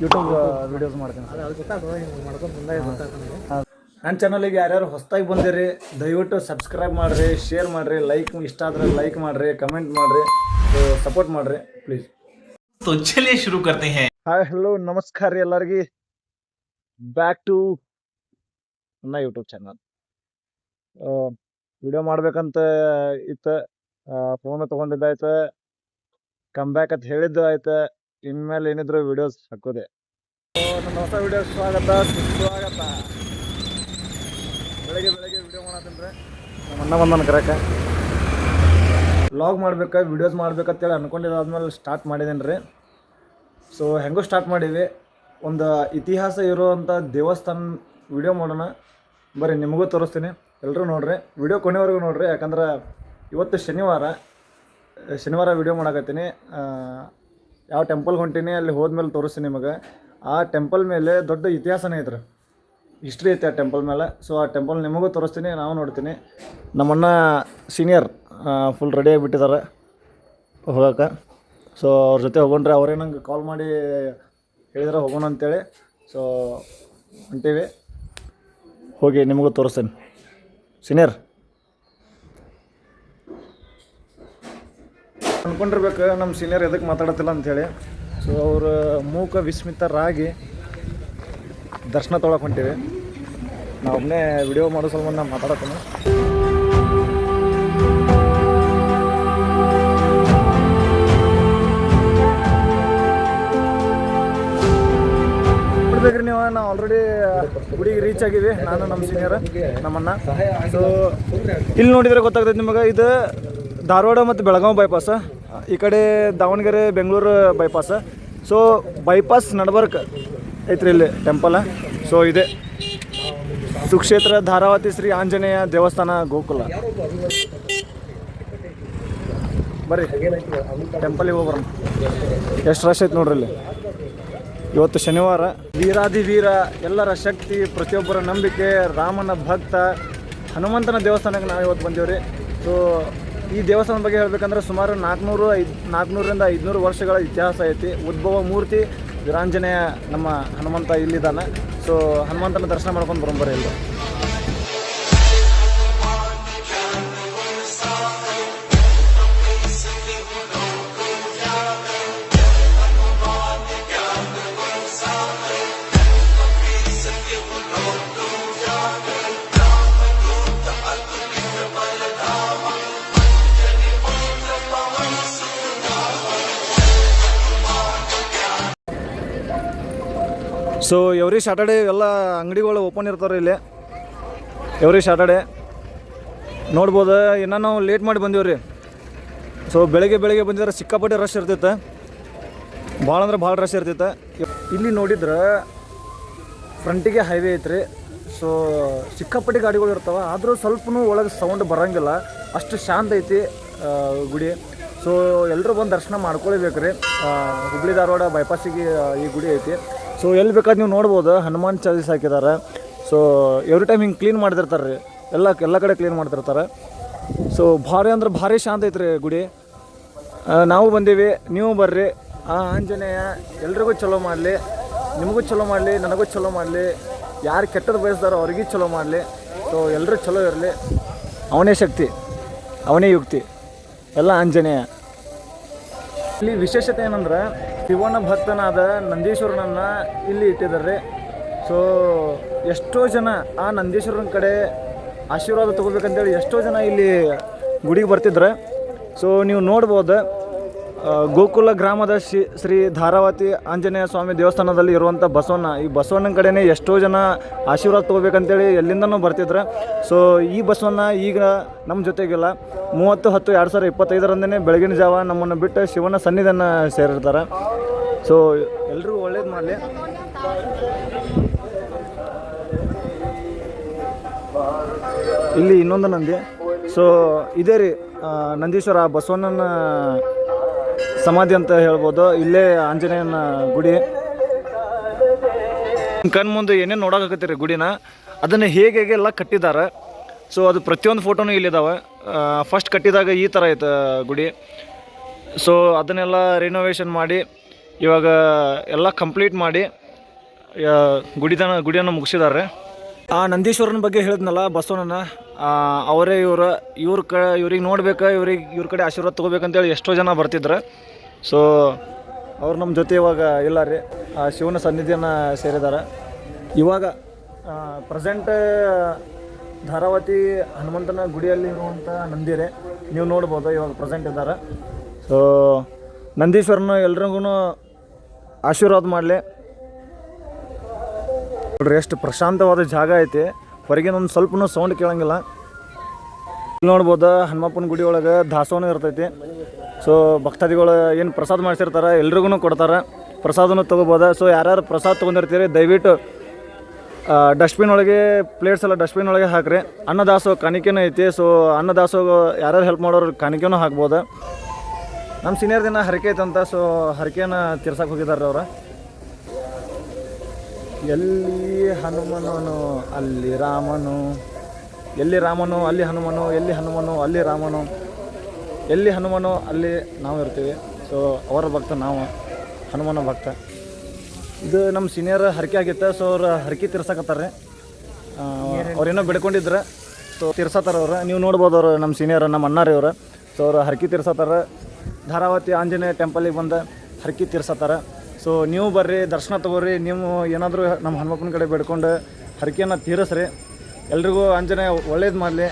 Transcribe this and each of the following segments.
YouTube videos ಮಾಡ್ತೀನಿ. ನನ್ನ ಚಾನಲಿಗೆ ಯಾರ್ಯಾರು ಹೊಸದಾಗಿ ಬಂದಿರಿ ದಯವಿಟ್ಟು ಸಬ್ಸ್ಕ್ರೈಬ್ ಮಾಡಿರಿ, ಶೇರ್ ಮಾಡಿರಿ, ಲೈಕ್ ಇಷ್ಟ ಆದರೆ ಲೈಕ್ ಮಾಡಿರಿ, ಕಮೆಂಟ್ ಮಾಡಿರಿ, ಸಪೋರ್ಟ್ ಮಾಡಿರಿ ಪ್ಲೀಸ್. तो चलिए शुरू करते हैं. ಹಾಯ್ ಹಲೋ ನಮಸ್ಕಾರ ರೀ ಎಲ್ಲರಿಗೆ. ಬ್ಯಾಕ್ ಟು ನನ್ನ ಯೂಟ್ಯೂಬ್ ಚಾನಲ್. ವಿಡಿಯೋ ಮಾಡ್ಬೇಕಂತ ಇತ್ತು, ಫೋನ್ ತೊಗೊಂಡಿದ್ದಾಯ್ತು, ಕಮ್ ಬ್ಯಾಕ್ ಅಂತ ಹೇಳಿದ್ದು ಆಯ್ತು. ಇನ್ಮೇಲೆ ಏನಿದ್ರು ವಿಡಿಯೋಸ್ ಹಾಕೋದೆ. ನನ್ನ ಹೊಸ ವಿಡಿಯೋ ಸ್ವಾಗತ ಸುಸ್ವಾಗತ. ಬೆಳಗ್ಗೆ ವಿಡಿಯೋ ಮಾಡತ್ತಂದ್ರೆ ನಮ್ಮ ಅಣ್ಣ ಬಂದನ ಕರೆಕ ವ್ಲಾಗ್ ಮಾಡ್ಬೇಕು, ವಿಡಿಯೋಸ್ ಮಾಡ್ಬೇಕಂತೇಳಿ ಅಂದ್ಕೊಂಡಿದ್ದಾದ್ಮೇಲೆ ಸ್ಟಾರ್ಟ್ ಮಾಡಿದ್ದೇನೆ ರೀ. ಸೊ ಹೆಂಗೋ ಸ್ಟಾರ್ಟ್ ಮಾಡೀವಿ. ಒಂದು ಇತಿಹಾಸ ಇರುವಂಥ ದೇವಸ್ಥಾನ ವಿಡಿಯೋ ಮಾಡೋಣ ಬರ್ರಿ, ನಿಮಗೂ ತೋರಿಸ್ತೀನಿ. ಎಲ್ಲರೂ ನೋಡ್ರಿ, ವಿಡಿಯೋ ಕೊನೆವರೆಗೂ ನೋಡ್ರಿ. ಯಾಕಂದ್ರೆ ಇವತ್ತು ಶನಿವಾರ ವಿಡಿಯೋ ಮಾಡಕತ್ತೀನಿ. ಯಾವ ಟೆಂಪಲ್ಗೆ ಹೊಂಟೀನಿ ಅಲ್ಲಿ ಹೋದ್ಮೇಲೆ ತೋರಿಸ್ತೀನಿ ನಿಮಗೆ. ಆ ಟೆಂಪಲ್ ಮೇಲೆ ದೊಡ್ಡ ಇತಿಹಾಸನೇ ಐತ್ರಿ, ಹಿಸ್ಟ್ರಿ ಐತೆ ಆ ಟೆಂಪಲ್ ಮೇಲೆ. ಸೊ ಆ ಟೆಂಪಲ್ ನಿಮಗೂ ತೋರಿಸ್ತೀನಿ, ನಾವು ನೋಡ್ತೀನಿ. ನಮ್ಮಣ್ಣ ಸೀನಿಯರ್ ಫುಲ್ ರೆಡಿ ಆಗಿಬಿಟ್ಟಿದ್ದಾರೆ ಹೋಗೋಕೆ. ಸೊ ಅವ್ರ ಜೊತೆ ಹೋಗೊಂಡ್ರೆ ಅವರೇ ನಂಗೆ ಕಾಲ್ ಮಾಡಿ ಹೇಳಿದ್ರೆ ಹೋಗೋಣ ಅಂತೇಳಿ. ಸೊ ಹೊಂಟೀವಿ, ಹೋಗಿ ನಿಮಗೂ ತೋರಿಸ್ತೀನಿ. ಸೀನಿಯರ್ ಅಂದ್ಕೊಂಡಿರ್ಬೇಕು ನಮ್ಮ ಸೀನಿಯರ್ ಎದಕ್ಕೆ ಮಾತಾಡತ್ತಿಲ್ಲ ಅಂಥೇಳಿ. ಸೊ ಅವರು ಮೂಕ ವಿಸ್ಮಿತರಾಗಿ ದರ್ಶನ ತೊಗೊಳಕ್ಕೆ ಹೊಂಟೀವಿ. ನಾವು ಒಬ್ಬನೇ ವಿಡಿಯೋ ಮಾಡೋ ಸಲ ನಾನು ಮಾತಾಡತ್ತೀನಿ. ನೋಡ್ಬೇಕ್ರಿ ನೀವು, ನಾವು ಆಲ್ರೆಡಿ ಗುಡಿಗೆ ರೀಚ್ ಆಗಿವಿ, ನಾನು ನಮ್ಮ ಸೀನಿಯರ್ ನಮ್ಮನ್ನ. ಸೊ ಇಲ್ಲಿ ನೋಡಿದರೆ ಗೊತ್ತಾಗ್ತೈತೆ ನಿಮಗೆ, ಇದು ಧಾರವಾಡ ಮತ್ತು ಬೆಳಗಾವಿ ಬೈಪಾಸ್, ಈ ಕಡೆ Davanagere Bengaluru bypass. So bypass ನಡ್ಬರ್ಕ್ ಐತ್ರಿ ಇಲ್ಲಿ ಟೆಂಪಲ್. ಸೊ ಇದೆ ಸುಕ್ಷೇತ್ರ ಧಾರಾವತಿ ಶ್ರೀ ಆಂಜನೇಯ ದೇವಸ್ಥಾನ ಗೋಕುಲ. ಬರ್ರಿ ಟೆಂಪಲಿಗೆ ಹೋಗ್ಬರೋಣ. ಎಷ್ಟು ರಶ್ ಐತೆ ನೋಡ್ರಿ ಇಲ್ಲಿ. ಇವತ್ತು ಶನಿವಾರ. ವೀರಾಧಿವೀರ, ಎಲ್ಲರ ಶಕ್ತಿ, ಪ್ರತಿಯೊಬ್ಬರ ನಂಬಿಕೆ, ರಾಮನ ಭಕ್ತ, ಹನುಮಂತನ ದೇವಸ್ಥಾನಕ್ಕೆ ನಾವು ಇವತ್ತು ಬಂದೀವ್ರಿ. ಸೊ ಈ ದೇವಸ್ಥಾನದ ಬಗ್ಗೆ ಹೇಳಬೇಕಂದ್ರೆ ಸುಮಾರು 400ರಿಂದ 500 ವರ್ಷಗಳ ಇತಿಹಾಸ ಐತಿ. ಉದ್ಭವ ಮೂರ್ತಿ ವೀರಾಂಜನೇಯ ನಮ್ಮ ಹನುಮಂತ ಇಲ್ಲಿದ್ದಾನೆ. ಸೊ ಹನುಮಂತನ ದರ್ಶನ ಮಾಡ್ಕೊಂಡು ಬರೋಂಬರಿ ಇಲ್ಲಿ. ಸೊ ಎವ್ರಿ ಸ್ಯಾಟರ್ಡೇ ಎಲ್ಲ ಅಂಗಡಿಗಳು ಓಪನ್ ಇರ್ತಾರೆ ಇಲ್ಲಿ, ಎವ್ರಿ ಸ್ಯಾಟರ್ಡೇ ನೋಡ್ಬೋದು. ಇನ್ನೂ ನಾವು ಲೇಟ್ ಮಾಡಿ ಬಂದೀವ್ರಿ. ಸೊ ಬೆಳಗ್ಗೆ ಬಂದಿದ್ರೆ ಸಿಕ್ಕಾಪಟ್ಟೆ ರಶ್ ಇರ್ತೈತೆ, ಭಾಳ ಅಂದ್ರೆ ಭಾಳ ರಶ್ ಇರ್ತೈತೆ. ಇಲ್ಲಿ ನೋಡಿದ್ರೆ ಫ್ರಂಟಿಗೆ ಹೈವೇ ಐತ್ರಿ. ಸೊ ಸಿಕ್ಕಾಪಟ್ಟೆ ಗಾಡಿಗಳು ಇರ್ತಾವೆ, ಆದರೂ ಸ್ವಲ್ಪನೂ ಒಳಗೆ ಸೌಂಡ್ ಬರೋಂಗಿಲ್ಲ, ಅಷ್ಟು ಶಾಂತ ಐತಿ ಗುಡಿ. ಸೊ ಎಲ್ಲರೂ ಬಂದು ದರ್ಶನ ಮಾಡ್ಕೊಳ್ಬೇಕು ರೀ. ಹುಬ್ಳಿ ಧಾರವಾಡ ಬೈಪಾಸಿಗೆ ಈ ಗುಡಿ ಐತಿ. ಸೊ ಎಲ್ಲಿ ಬೇಕಾದ್ರೆ ನೀವು ನೋಡ್ಬೋದು, ಹನುಮಾನ್ ಚಾಲೀಸ್ ಹಾಕಿದ್ದಾರೆ. ಸೊ ಎವ್ರಿ ಟೈಮ್ ಹಿಂಗೆ ಕ್ಲೀನ್ ಮಾಡ್ತಿರ್ತಾರೆ ರೀ, ಎಲ್ಲ ಕಡೆ ಕ್ಲೀನ್ ಮಾಡ್ತಿರ್ತಾರೆ. ಸೊ ಭಾರಿ ಅಂದ್ರೆ ಭಾರಿ ಶಾಂತ ಐತ್ರಿ ಗುಡಿ. ನಾವು ಬಂದೀವಿ, ನೀವು ಬರ್ರಿ. ಆ ಆಂಜನೇಯ ಎಲ್ರಿಗೂ ಚಲೋ ಮಾಡಲಿ, ನಿಮಗೂ ಚಲೋ ಮಾಡಲಿ, ನನಗೂ ಚಲೋ ಮಾಡಲಿ, ಯಾರು ಕೆಟ್ಟದ್ದು ಬಯಸ್ತಾರೋ ಅವ್ರಿಗೂ ಚಲೋ ಮಾಡಲಿ. ಸೊ ಎಲ್ಲರೂ ಚಲೋ ಇರಲಿ. ಅವನೇ ಶಕ್ತಿ, ಅವನೇ ಯುಕ್ತಿ, ಎಲ್ಲ ಆಂಜನೇಯ. ಇಲ್ಲಿ ವಿಶೇಷತೆ ಏನಂದ್ರೆ ಶಿವನ ಭಕ್ತನಾದ ನಂದೀಶ್ವರನನ್ನು ಇಲ್ಲಿ ಇಟ್ಟಿದ್ದಾರೆ. ಸೊ ಎಷ್ಟೋ ಜನ ಆ ನಂದೀಶ್ವರನ ಕಡೆ ಆಶೀರ್ವಾದ ತೊಗೋಬೇಕಂತೇಳಿ ಎಷ್ಟೋ ಜನ ಇಲ್ಲಿ ಗುಡಿಗೆ ಬರ್ತಿದ್ರೆ. ಸೊ ನೀವು ನೋಡ್ಬೋದು, ಗೋಕುಲ ಗ್ರಾಮದ ಶ್ರೀ ಧಾರಾವತಿ ಆಂಜನೇಯ ಸ್ವಾಮಿ ದೇವಸ್ಥಾನದಲ್ಲಿ ಇರುವಂಥ ಬಸವಣ್ಣ, ಈ ಬಸವಣ್ಣನ ಕಡೆನೇ ಎಷ್ಟೋ ಜನ ಆಶೀರ್ವಾದ ತೊಗೋಬೇಕಂತೇಳಿ ಎಲ್ಲಿಂದನೂ ಬರ್ತಿದ್ರು. ಸೊ ಈ ಬಸವಣ್ಣ ಈಗ ನಮ್ಮ ಜೊತೆಗಿಲ್ಲ. 30/10/2025 ಬೆಳಗಿನ ಜಾವ ನಮ್ಮನ್ನು ಬಿಟ್ಟು ಶಿವನ ಸನ್ನಿಧಿಯನ್ನು ಸೇರಿರ್ತಾರೆ. ಸೊ ಎಲ್ರಿಗೂ ಒಳ್ಳೇದು ಮಾಡಲಿ. ಇಲ್ಲಿ ಇನ್ನೊಂದು ನಂದಿ. ಸೊ ಇದೇ ರೀ ನಂದೀಶ್ವರ ಬಸವಣ್ಣನ ಸಮಾಧಿ ಅಂತ ಹೇಳ್ಬೋದು. ಇಲ್ಲೇ ಆಂಜನೇಯನ ಗುಡಿ. ಕಣ್ಮುಂದೆ ಏನೇನು ನೋಡೋಕತ್ತೀರಿ ಗುಡಿನ, ಅದನ್ನು ಹೇಗೆಲ್ಲ ಕಟ್ಟಿದ್ದಾರೆ. ಸೊ ಅದು ಪ್ರತಿಯೊಂದು ಫೋಟೋನು ಇಲ್ಲಿದ್ದಾವೆ. ಫಸ್ಟ್ ಕಟ್ಟಿದಾಗ ಈ ಥರ ಐತೆ ಗುಡಿ. ಸೊ ಅದನ್ನೆಲ್ಲ ರಿನೋವೇಷನ್ ಮಾಡಿ ಇವಾಗ ಎಲ್ಲ ಕಂಪ್ಲೀಟ್ ಮಾಡಿ ಗುಡಿಯನ್ನು ಮುಗಿಸಿದ್ದಾರೆ. ಆ ನಂದೀಶ್ವರನ ಬಗ್ಗೆ ಹೇಳಿದ್ನಲ್ಲ ಬಸವಣ್ಣನ, ಅವರೇ ಇವ್ರಿಗೆ ನೋಡ್ಬೇಕು, ಇವ್ರ ಕಡೆ ಆಶೀರ್ವಾದ ತೊಗೋಬೇಕಂತೇಳಿ ಎಷ್ಟೋ ಜನ ಬರ್ತಿದ್ರು. ಸೊ ಅವ್ರು ನಮ್ಮ ಜೊತೆ ಇವಾಗ ಇಲ್ಲ ರೀ, ಆ ಶಿವನ ಸನ್ನಿಧಿಯನ್ನು ಸೇರಿದ್ದಾರೆ. ಇವಾಗ ಪ್ರೆಸೆಂಟ್ ಧಾರಾವತಿ ಹನುಮಂತನ ಗುಡಿಯಲ್ಲಿ ಇರುವಂಥ ನಂದಿರೇ ನೀವು ನೋಡ್ಬೋದು, ಇವಾಗ ಪ್ರೆಸೆಂಟ್ ಇದ್ದಾರೆ. ಸೊ ನಂದೀಶ್ವರನ ಎಲ್ರಿಗೂ ಆಶೀರ್ವಾದ ಮಾಡಲಿ. ನೋಡ್ರಿ ಎಷ್ಟು ಪ್ರಶಾಂತವಾದ ಜಾಗ ಐತಿ, ಹೊರಗಿನ ಒಂದು ಸ್ವಲ್ಪನೂ ಸೌಂಡ್ ಕೇಳಂಗಿಲ್ಲ. ಇಲ್ಲಿ ನೋಡ್ಬೋದು ಹನುಮಪ್ಪನ ಗುಡಿ ಒಳಗೆ ದಾಸೋಹ ಇರ್ತೈತಿ. ಸೊ ಭಕ್ತಾದಿಗಳು ಏನು ಪ್ರಸಾದ ಮಾಡಿಸಿರ್ತಾರೆ ಎಲ್ರಿಗೂ ಕೊಡ್ತಾರೆ, ಪ್ರಸಾದನೂ ತೊಗೋಬೋದು. ಸೊ ಯಾರ್ಯಾರು ಪ್ರಸಾದ ತೊಗೊಂಡಿರ್ತೀರಿ ದಯವಿಟ್ಟು ಡಸ್ಟ್ಬಿನ್ ಒಳಗೆ, ಪ್ಲೇಟ್ಸ್ ಎಲ್ಲ ಡಸ್ಟ್ಬಿನ್ ಒಳಗೆ ಹಾಕ್ರಿ. ಅನ್ನದಾಸೋಹ ಕಾಣಿಕೆನೂ ಐತಿ. ಸೊ ಅನ್ನದಾಸೋಹ ಯಾರ್ಯಾರು ಹೆಲ್ಪ್ ಮಾಡೋರು ಕಾಣಿಕೆನೂ ಹಾಕ್ಬೋದು. ನಮ್ಮ ಸೀನಿಯರ್ ದಿನ ಹರಕೆ ಐತಂತ, ಸೊ ಹರಕೆಯನ್ನು ತೀರ್ಸಕ್ಕೆ ಹೋಗಿದ್ದಾರೆ ಅವರು. ಎಲ್ಲಿ ಹನುಮನನು ಅಲ್ಲಿ ರಾಮನು, ಎಲ್ಲಿ ರಾಮನು ಅಲ್ಲಿ ಹನುಮನು, ಎಲ್ಲಿ ಹನುಮನು ಅಲ್ಲಿ ರಾಮನು, ಎಲ್ಲಿ ಹನುಮನು ಅಲ್ಲಿ ನಾವು ಇರ್ತೀವಿ. ಸೊ ಅವರ ಭಕ್ತ ನಾವು, ಹನುಮನ ಭಕ್ತ. ಇದು ನಮ್ಮ ಸೀನಿಯರ್ ಹರಕೆ ಆಗಿತ್ತು. ಸೊ ಅವ್ರು ಹರಕೆ ತೀರ್ಸಕತ್ತಾರೆ. ಅವ್ರೇನೋ ಬಿಡ್ಕೊಂಡಿದ್ರೆ ಸೊ ತೀರ್ಸತ್ತಾರ ಅವ್ರು. ನೀವು ನೋಡ್ಬೋದು ಅವರು ನಮ್ಮ ಸೀನಿಯರ್, ನಮ್ಮ ಅಣ್ಣಾರಿ ಅವರು. ಸೊ ಅವ್ರು ಹರಕೆ ತೀರ್ಸತ್ತಾರ. ಧಾರಾವತಿ ಆಂಜನೇಯ ಟೆಂಪಲಿಗೆ ಬಂದು ಹರಕೆ ತೀರ್ಸತ್ತಾರ. ಸೊ ನೀವು ಬರ್ರಿ, ದರ್ಶನ ತೊಗೋರಿ. ನೀವು ಏನಾದರೂ ನಮ್ಮ ಹನುಮಪ್ಪನ ಕಡೆ ಬೇಡ್ಕೊಂಡು ಹರಕೆಯನ್ನು ತೀರಿಸ್ರಿ. ಎಲ್ರಿಗೂ ಆಂಜನೇಯ ಒಳ್ಳೇದು ಮಾಡಲಿ.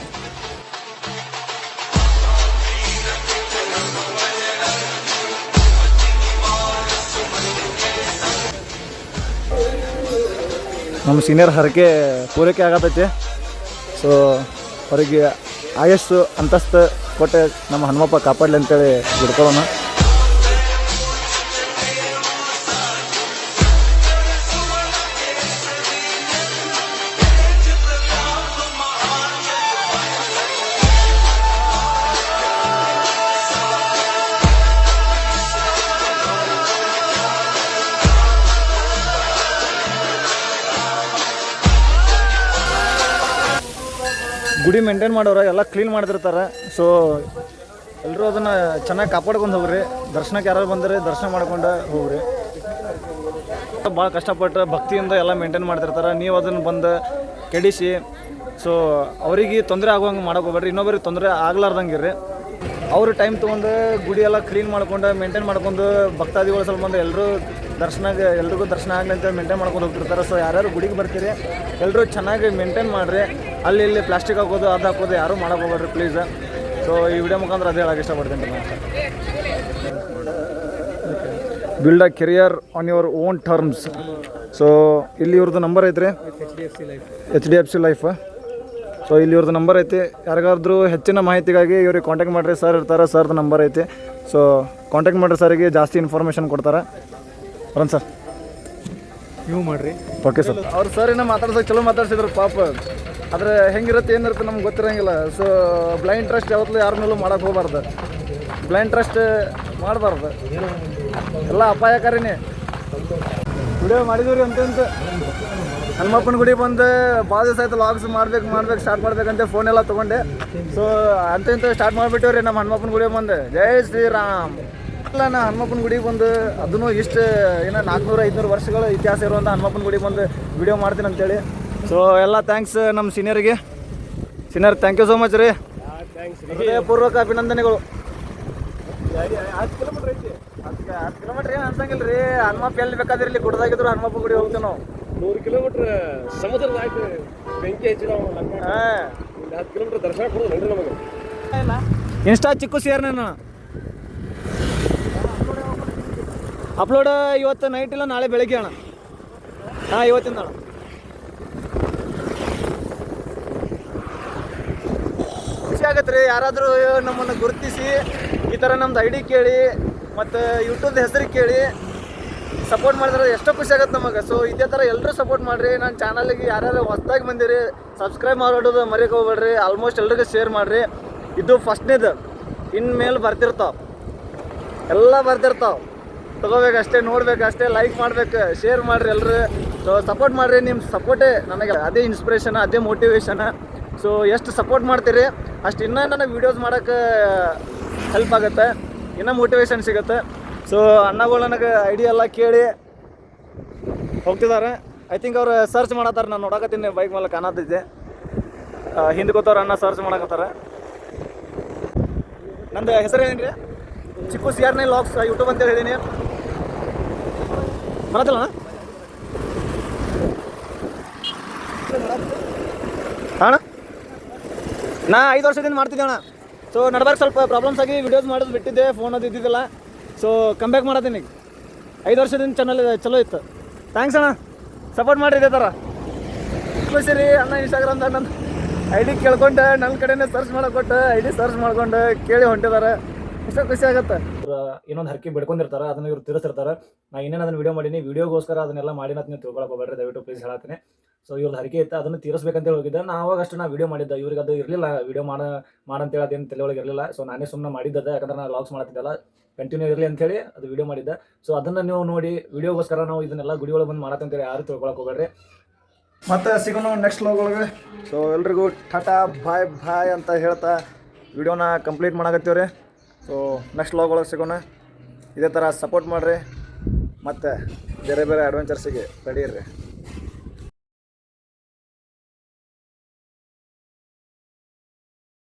ನಮ್ಮ ಸೀನಿಯರ್ ಹರಕೆ ಪೂರೈಕೆ ಆಗತೈತಿ. ಸೊ ಅವರಿಗೆ ಆಯಸ್ಸು ಅಂತಸ್ತು ಕೊಟ್ಟು ನಮ್ಮ ಹನುಮಪ್ಪ ಕಾಪಾಡಲಿ ಅಂತೇಳಿ ಬಿಡ್ಕೊಳ್ಳೋಣ. ಗುಡಿ ಮೇಂಟೈನ್ ಮಾಡೋರು ಎಲ್ಲ ಕ್ಲೀನ್ ಮಾಡ್ತಿರ್ತಾರೆ. ಸೊ ಎಲ್ಲರೂ ಅದನ್ನು ಚೆನ್ನಾಗಿ ಕಾಪಾಡ್ಕೊಂಡು ಹೋಗ್ರಿ. ದರ್ಶನಕ್ಕೆ ಯಾರು ಬಂದರೆ ದರ್ಶನ ಮಾಡ್ಕೊಂಡು ಹೋಗ್ರಿ. ಭಾಳ ಕಷ್ಟಪಟ್ಟು ಭಕ್ತಿಯಿಂದ ಎಲ್ಲ ಮೇಂಟೈನ್ ಮಾಡ್ತಿರ್ತಾರೆ. ನೀವು ಅದನ್ನು ಬಂದು ಕೆಡಿಸಿ ಸೊ ಅವರಿಗೆ ತೊಂದರೆ ಆಗುವಂಗೆ ಮಾಡೋಕೆ ಹೋಗ್ಬೇಡ್ರಿ. ಇನ್ನೊಬ್ಬರಿಗೆ ತೊಂದರೆ ಆಗ್ಲಾರ್ದಂಗೆ ಇರ್ರಿ. ಅವರು ಟೈಮ್ ತೊಗೊಂಡು ಗುಡಿ ಎಲ್ಲ ಕ್ಲೀನ್ ಮಾಡ್ಕೊಂಡು ಮೇಂಟೈನ್ ಮಾಡ್ಕೊಂಡು ಭಕ್ತಾದಿಗಳು ಸ್ವಲ್ಪ ಬಂದು ಎಲ್ರಿಗೂ ದರ್ಶನ ಆಗಲಿ ಅಂತ ಮೇಂಟೈನ್ ಮಾಡ್ಕೊಂಡು ಹೋಗ್ತಿರ್ತಾರೆ. ಸೊ ಯಾರ್ಯಾರು ಗುಡಿಗೆ ಬರ್ತೀರಿ ಎಲ್ಲರೂ ಚೆನ್ನಾಗಿ ಮೇಂಟೈನ್ ಮಾಡಿರಿ. ಅಲ್ಲಿ ಇಲ್ಲಿ ಪ್ಲಾಸ್ಟಿಕ್ ಹಾಕೋದು ಅದು ಹಾಕೋದು ಯಾರೂ ಮಾಡೋಕೆ ಹೋಗ್ಬೇಡ್ರಿ ಪ್ಲೀಸ್. ಸೊ ಈ ವಿಡಿಯೋ ಮುಖಾಂತರ ಅದೇ ಹೇಳಕ್ಕೆ ಇಷ್ಟಪಡ್ತೀನಿ ನಾನು. Build a career on your own terms. So ಇಲ್ಲಿ ಇವ್ರದ್ದು ನಂಬರ್ ಐತ್ರಿ, HDFC ಲೈಫ್. ಸೊ ಇಲ್ಲಿ ಇವ್ರದ್ದು ನಂಬರ್ ಐತಿ. ಯಾರಿಗಾದ್ರೂ ಹೆಚ್ಚಿನ ಮಾಹಿತಿಗಾಗಿ ಇವ್ರಿಗೆ ಕಾಂಟ್ಯಾಕ್ಟ್ ಮಾಡಿರಿ. ಸರ್ ಇರ್ತಾರೆ, ಸರ್ದು ನಂಬರ್ ಐತಿ. ಸೊ ಕಾಂಟ್ಯಾಕ್ಟ್ ಮಾಡಿರಿ, ಸರಿಗೆ ಜಾಸ್ತಿ ಇನ್ಫಾರ್ಮೇಷನ್ ಕೊಡ್ತಾರೆ. ಬರೋಣ ಸರ್, ನೀವು ಮಾಡಿರಿ. Okay sir. ಅವ್ರು ಸರ್ ಏನೋ ಮಾತಾಡ್ಸೋಕೆ ಚಲೋ ಮಾತಾಡ್ಸಿದ್ರು ಪಾಪ. ಆದರೆ ಹೆಂಗಿರುತ್ತೆ ಏನಿರುತ್ತೆ ನಮ್ಗೆ ಗೊತ್ತಿರೋಂಗಿಲ್ಲ. ಸೊ ಬ್ಲೈಂಡ್ ಟ್ರಸ್ಟ್ ಯಾವತ್ತೂ ಯಾರ ಮೇಲೂ ಮಾಡೋಕೆ ಹೋಗ್ಬಾರ್ದು. ಬ್ಲೈಂಡ್ ಟ್ರಸ್ಟ್ ಮಾಡಬಾರ್ದು, ಎಲ್ಲ ಅಪಾಯಕಾರಿನೇ. ವಿಡಿಯೋ ಮಾಡಿದ್ವಿ ಅಂತ ಹನುಮಪ್ಪನ ಗುಡಿ ಬಂದು ಭಾಳ ದಿವಸ ಆಯ್ತು ಲಾಗ್ಸ್ ಮಾಡ್ಬೇಕು ಸ್ಟಾರ್ಟ್ ಮಾಡ್ಬೇಕಂತ ಫೋನ್ ಎಲ್ಲ ತೊಗೊಂಡೆ. ಸೊ ಇಂಥ ಸ್ಟಾರ್ಟ್ ಮಾಡಿಬಿಟ್ಟಿವ್ರಿ ನಮ್ಮ ಹನುಮಪ್ಪನ ಗುಡಿ ಬಂದು. ಜೈ ಶ್ರೀರಾಮ್. ಇಲ್ಲ ನಾ ಹನುಮಪ್ಪನ ಗುಡಿಗೆ ಬಂದು ಅದನ್ನು ಇಷ್ಟು ಏನೋ 400-500 ವರ್ಷಗಳ ಇತಿಹಾಸ ಇರುವಂಥ ಹನುಮಪ್ಪನ ಗುಡಿ ಬಂದು ವಿಡಿಯೋ ಮಾಡ್ತೀನಿ ಅಂತೇಳಿ. ಸೊ ಎಲ್ಲ ಥ್ಯಾಂಕ್ಸ್ ನಮ್ಮ ಸೀನಿಯರ್ಗೆ. Senior thank you so much ರೀ. ಹೃದಯಪೂರ್ವಕ ಅಭಿನಂದನೆಗಳು. 10 ಕಿಲೋಮೀಟ್ರ್ ಐತಿ. 10 ಕಿಲೋಮೀಟ್ರ್ ಏನು ಅನ್ಸಂಗಿಲ್ಲ ರೀ. ಹನುಮಪ್ಪ ಎಲ್ಲಿ ಬೇಕಾದಿರಲಿ ಗುಡ್ದಾಗಿದ್ರು ಹನುಮಪ್ಪನ ಗುಡಿ ಹೋಗ್ತೀವಿ ನಾವು. 100 ಕಿಲೋಮೀಟ್ರ್ ಸಮುದ್ರದ ಆಯ್ತು ಬೆಂಕಿ ಹಚ್ಚಿ ನಾವು 10 ಕಿಲೋಮೀಟ್ರ್ ದರ್ಶನ ಕೊಡೋದು ನೋಡ್ರಿ ನಮಗೆ. ಇನ್ಸ್ಟಾ ಚಿಕ್ಕು ಸೇರ್ ನಾನು ಅಪ್ಲೋಡ್ ಇವತ್ತು ನೈಟ್ ಇಲ್ಲ ನಾಳೆ ಬೆಳಗ್ಗೆ ಅಣ್ಣ. ಇವತ್ತಿಂದ ಅಣ್ಣ. ಖುಷಿ ಆಗತ್ತೆ ರೀ ಯಾರಾದರೂ ನಮ್ಮನ್ನು ಗುರುತಿಸಿ ಈ ಥರ ನಮ್ದು ID ಕೇಳಿ ಮತ್ತು ಯೂಟ್ಯೂಬ್ದ ಹೆಸರಿಗೆ ಕೇಳಿ ಸಪೋರ್ಟ್ ಮಾಡಿದ್ರೆ ಎಷ್ಟೋ ಖುಷಿ ಆಗುತ್ತೆ ನಮಗೆ. ಸೊ ಇದೇ ಥರ ಎಲ್ಲರೂ ಸಪೋರ್ಟ್ ಮಾಡಿರಿ. ನನ್ನ ಚಾನಲ್ಗೆ ಯಾರ್ಯಾರು ಹೊಸದಾಗಿ ಬಂದಿರಿ ಸಬ್ಸ್ಕ್ರೈಬ್ ಮಾಡೋದು ಮರೆಯೋಕೆ ಹೋಗ್ಬೇಡ್ರಿ. ಆಲ್ಮೋಸ್ಟ್ ಎಲ್ರಿಗೂ ಶೇರ್ ಮಾಡಿರಿ. ಇದು ಫಸ್ಟ್ನೇದು, ಇನ್ಮೇಲೆ ಬರ್ತಿರ್ತಾವೆ, ಎಲ್ಲ ಬರ್ತಿರ್ತಾವೆ. ತೊಗೋಬೇಕಷ್ಟೇ, ನೋಡ್ಬೇಕಷ್ಟೇ, ಲೈಕ್ ಮಾಡ್ಬೇಕು, ಶೇರ್ ಮಾಡಿರಿ ಎಲ್ಲರೂ. ಸೊ ಸಪೋರ್ಟ್ ಮಾಡಿರಿ. ನಿಮ್ಮ ಸಪೋರ್ಟೇ ನನಗೆ ಅದೇ ಇನ್ಸ್ಪಿರೇಷನ್, ಅದೇ ಮೋಟಿವೇಶನ್. ಸೊ ಎಷ್ಟು ಸಪೋರ್ಟ್ ಮಾಡ್ತೀರಿ ಅಷ್ಟು ಇನ್ನೂ ನನಗೆ ವೀಡಿಯೋಸ್ ಮಾಡೋಕ್ಕೆ ಹೆಲ್ಪ್ ಆಗುತ್ತೆ, ಇನ್ನೂ ಮೋಟಿವೇಶನ್ ಸಿಗುತ್ತೆ. ಸೊ ಅಣ್ಣಗಳು ನನಗೆ ಐಡಿಯಾ ಎಲ್ಲ ಕೇಳಿ ಹೋಗ್ತಿದ್ದಾರೆ. ಐ ಥಿಂಕ್ ಅವ್ರು ಸರ್ಚ್ ಮಾಡತ್ತಾರೆ, ನಾನು ನೋಡಕತ್ತೀನಿ ಬೈಕ್ ಮೇಲೆ ಕಾಣತೈತೆ. ಹಿಂದೆ ಕೂತವ್ರು ಅಣ್ಣ ಸರ್ಚ್ ಮಾಡಕತ್ತಾರೆ. ನಂದು ಹೆಸರು ಏನೇನು ರೀ? ಚಿಕ್ಕು CR9 ಲಾಗ್ಸ್ ಯೂಟ್ಯೂಬ್ ಅಂತೇಳಿ ಹೇಳೀನಿ. ಬರತ್ತಲ್ಲ ಅಣ್ಣ? ನಾ 5 ವರ್ಷದಿಂದ ಮಾಡ್ತಿದ್ದೆ ಅಣ್ಣ. ಸೊ ನಡ್ಬಾರ್ದು ಸ್ವಲ್ಪ ಪ್ರಾಬ್ಲಮ್ಸ್ ಆಗಿ ವಿಡಿಯೋಸ್ ಮಾಡೋದು ಬಿಟ್ಟಿದ್ದೆ, ಫೋನ್ ಅದು ಇದ್ದಿದ್ದಿಲ್ಲ. ಸೊ ಕಮ್ ಬ್ಯಾಕ್ ಮಾಡತ್ತೀನಿ ಈಗ. 5 ವರ್ಷದಿಂದ ಚಾನಲ್ ಚಲೋ ಇತ್ತು. ಥ್ಯಾಂಕ್ಸ್ ಅಣ್ಣ, ಸಪೋರ್ಟ್ ಮಾಡಿರಿ ಇದೇ ಥರ. ಖುಷಿ ರೀ ಅಣ್ಣ ಇನ್ಸ್ಟಾಗ್ರಾಮ್ದಾಗ ನನ್ನ ID ಕೇಳ್ಕೊಂಡು ನನ್ನ ಕಡೆನೇ ಸರ್ಚ್ ಕೊಟ್ಟು ID ಸರ್ಚ್ ಮಾಡ್ಕೊಂಡು ಕೇಳಿ ಹೊಂಟಿದ್ದಾರೆ. ಇಷ್ಟ ಖುಷಿ ಆಗುತ್ತೆ. ಇನ್ನೊಂದು ಹರಕೆ ಬಿಡ್ಕೊಂಡಿರ್ತಾರೆ, ಅದನ್ನು ಇವ್ರು ತಿರ್ಸಿರ್ತಾರೆ. ನಾ ಇನ್ನೇನು ಅದನ್ನು ವಿಡಿಯೋ ಮಾಡೀನಿ, ವಿಡಿಯೋಗೋಸ್ಕರ ಅದನ್ನೆಲ್ಲ ಮಾಡಿನ ನೀವು ತಿಳ್ಕೊಳಕ್ಕೆ ಹೋಗ್ಬೇಡ್ರಿ, ದಯವಿಟ್ಟು ಪ್ಲೀಸ್ ಹೇಳತ್ತೀನಿ. ಸೊ ಇವ್ರದ್ದು ಹರಕೆ ಇತ್ತು, ಅದನ್ನು ತೀರಿಸ್ಬೇಕಂತೇಳಿ ಹೋಗಿದ್ದೆ. ನಾ ಅವಾಗಷ್ಟು ನಾ ವಿಡಿಯೋ ಮಾಡಿದ್ದೆ, ಇವ್ರಿಗೆ ಅದು ಇರಲಿಲ್ಲ, ವಿಡಿಯೋ ಮಾಡಂತೇಳಿ ಅದೇನು ತಲೆ ಒಳಗೆ ಇರಲಿಲ್ಲ. ಸೊ ನಾನೇ ಸುಮ್ಮನೆ ಮಾಡಿದ್ದದ, ಯಾಕಂದ್ರೆ ನಾನು ಲಾಗ್ಸ್ ಮಾಡ್ತಿದ್ದಲ್ಲ, ಕಂಟಿನ್ಯೂ ಇರಲಿ ಅಂತೇಳಿ ಅದು ವಿಡಿಯೋ ಮಾಡಿದ್ದೆ. ಸೊ ಅದನ್ನು ನೀವು ನೋಡಿ, ವಿಡಿಯೋಗೋಸ್ಕರ ನಾವು ಇದನ್ನೆಲ್ಲ ಗುಡಿಯೊಳಗೆ ಬಂದು ಮಾಡತ್ತಂತೇಳಿ ಯಾರು ತಿಳ್ಕೊಳಕ್ಕೆ ಹೋಗ್ಬೇಡ್ರಿ. ಮತ್ತೆ ಸಿಗೋಣ ನೆಕ್ಸ್ಟ್ ಲಾಗ್ ಒಳಗೆ. ಸೊ ಎಲ್ರಿಗೂ ಟಾಟಾ ಬಾಯ್ ಅಂತ ಹೇಳ್ತಾ ವಿಡಿಯೋನ ಕಂಪ್ಲೀಟ್ ಮಾಡಕತ್ತೀವ್ರಿ. ಸೊ ನೆಕ್ಸ್ಟ್ ಲಾಗ್ ಒಳಗೆ ಸಿಗೋಣ. ಇದೇ ಥರ ಸಪೋರ್ಟ್ ಮಾಡಿರಿ, ಮತ್ತು ಬೇರೆ ಬೇರೆ ಅಡ್ವೆಂಚರ್ಸಿಗೆ ರೆಡಿ ಇರ್ರಿ.